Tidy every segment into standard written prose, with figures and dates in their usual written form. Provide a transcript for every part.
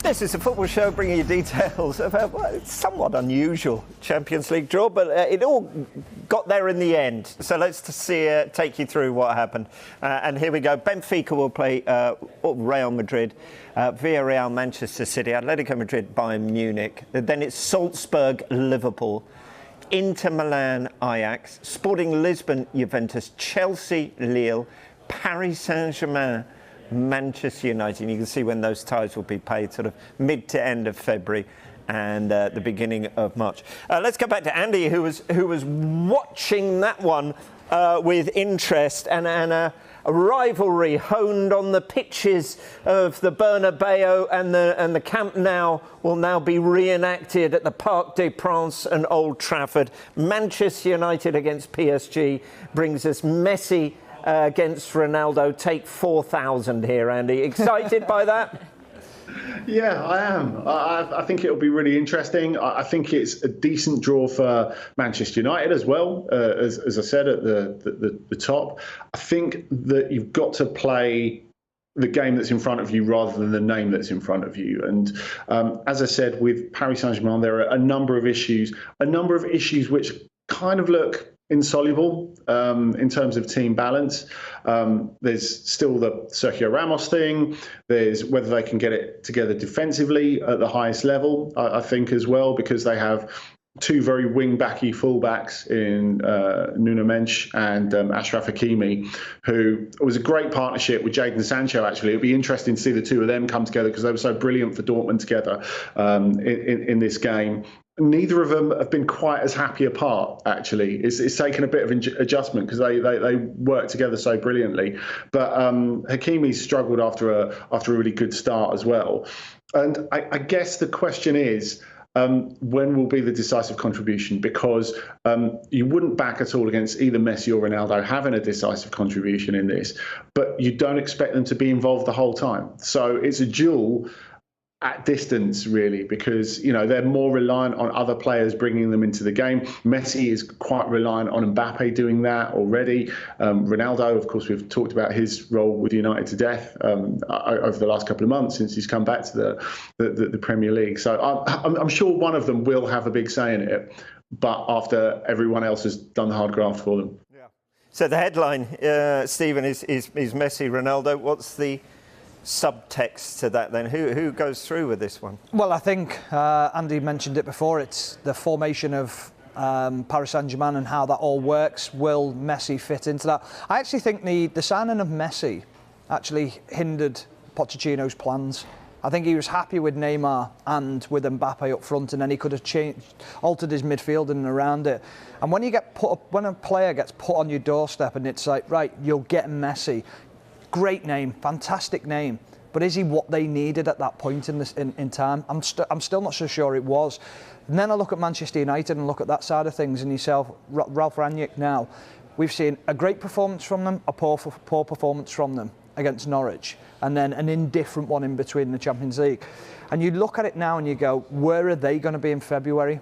This is a football show bringing you details of a somewhat unusual Champions League draw, but it all got there in the end. So let's take you through what happened. And here we go. Benfica will play Real Madrid, Villarreal, Manchester City, Atletico Madrid, Bayern Munich. Then it's Salzburg, Liverpool, Inter Milan, Ajax, Sporting Lisbon, Juventus, Chelsea, Lille, Paris Saint-Germain, Manchester United. And you can see when those ties will be paid, sort of mid to end of February and the beginning of March. Let's go back to Andy, who was watching that one with interest, and a rivalry honed on the pitches of the Bernabeu and the Camp Nou will now be reenacted at the Parc des Princes and Old Trafford. Manchester United against PSG brings us Messi against Ronaldo. Take 4,000 here, Andy. Excited by that? Yeah, I am. I think it'll be really interesting. I think it's a decent draw for Manchester United as well, as I said at the top. I think that you've got to play the game that's in front of you rather than the name that's in front of you. And as I said, with Paris Saint-Germain, there are a number of issues which kind of look insoluble in terms of team balance. There's still the Sergio Ramos thing. There's whether they can get it together defensively at the highest level, I think, as well, because they have two very wing-backy fullbacks in Nuno Mendes and Achraf Hakimi, who was a great partnership with Jadon Sancho, actually. It'd be interesting to see the two of them come together because they were so brilliant for Dortmund together in this game. Neither of them have been quite as happy apart, actually. It's taken a bit of adjustment because they work together so brilliantly. But Hakimi's struggled after a really good start as well. And I guess the question is, when will be the decisive contribution? Because you wouldn't back at all against either Messi or Ronaldo having a decisive contribution in this, but you don't expect them to be involved the whole time. So it's a duel at distance, really, because they're more reliant on other players bringing them into the game. Messi is quite reliant on Mbappe doing that already. Ronaldo, of course, we've talked about his role with United to death over the last couple of months since he's come back to the Premier League. So I'm sure one of them will have a big say in it, but after everyone else has done the hard graft for them. Yeah. So the headline, Stephen, is Messi, Ronaldo. What's the subtext to that then? Who goes through with this one? Well, I think Andy mentioned it before. It's the formation of Paris Saint-Germain and how that all works. Will Messi fit into that? I actually think the signing of Messi actually hindered Pochettino's plans. I think he was happy with Neymar and with Mbappe up front, and then he could have altered his midfield and around it. And when a player gets put on your doorstep and it's like, right, you'll get Messi. Great name, fantastic name, but is he what they needed at that point in time? I'm still not so sure it was. And then I look at Manchester United and look at that side of things, and yourself, Ralph Rangnick. Now, we've seen a great performance from them, a poor performance from them against Norwich, and then an indifferent one in between the Champions League. And you look at it now and you go, where are they going to be in February?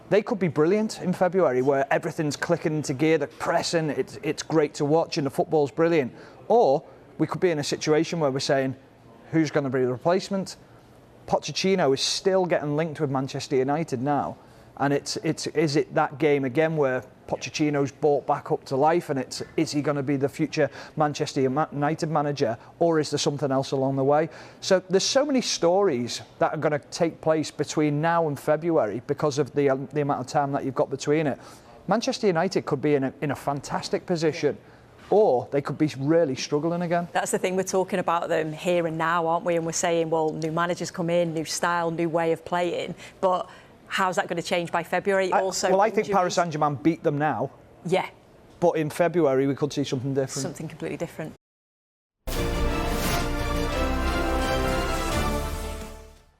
They could be brilliant in February, where everything's clicking into gear, they're pressing, it's great to watch, and the football's brilliant. Or we could be in a situation where we're saying, who's going to be the replacement? Pochettino is still getting linked with Manchester United now. And is it that game again where Pochettino's brought back up to life, and is he going to be the future Manchester United manager, or is there something else along the way? So there's so many stories that are going to take place between now and February because of the amount of time that you've got between it. Manchester United could be in a fantastic position, or they could be really struggling again. That's the thing, we're talking about them here and now, aren't we? And we're saying, well, new managers come in, new style, new way of playing. But how's that going to change by February? I think Paris Saint-Germain beat them now. Yeah. But in February, we could see something different. Something completely different.